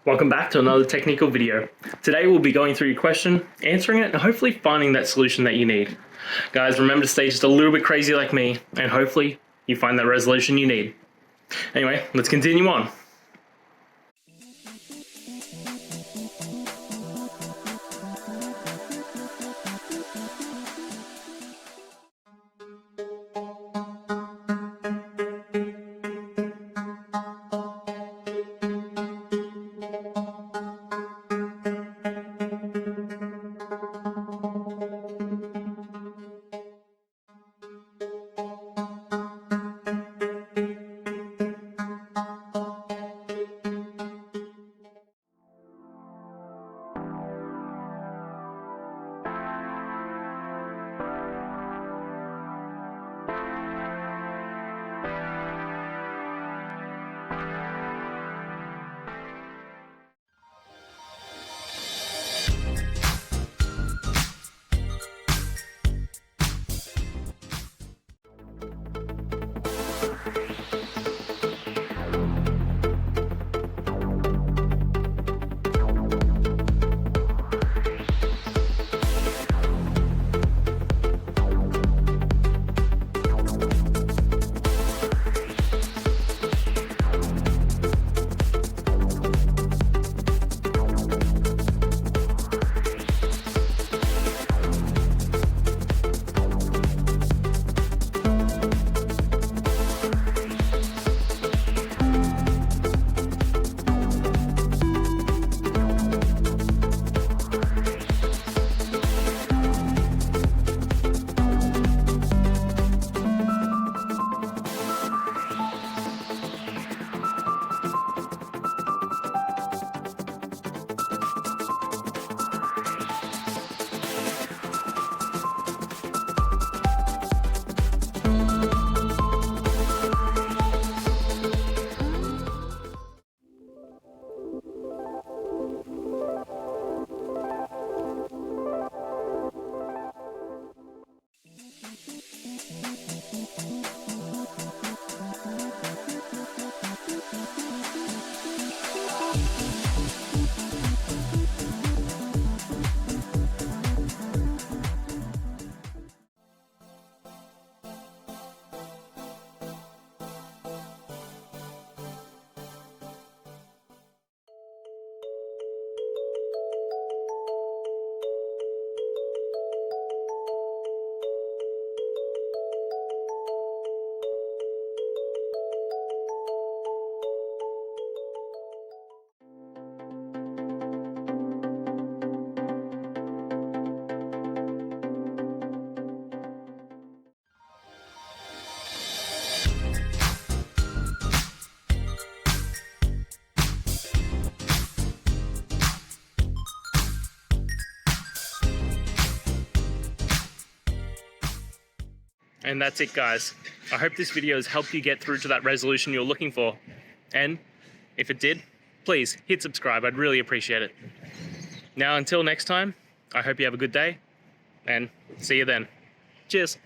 Welcome back to another technical video. Today we'll be going through your question, answering it, and hopefully finding that solution that you need. Guys, remember to stay just a little bit crazy like me, and hopefully you find that resolution you need. Anyway, let's continue on. And that's it, guys. I hope this video has helped you get through to that resolution you're looking for. And if it did, please hit subscribe. I'd really appreciate it. Now, until next time, I hope you have a good day and see you then. Cheers.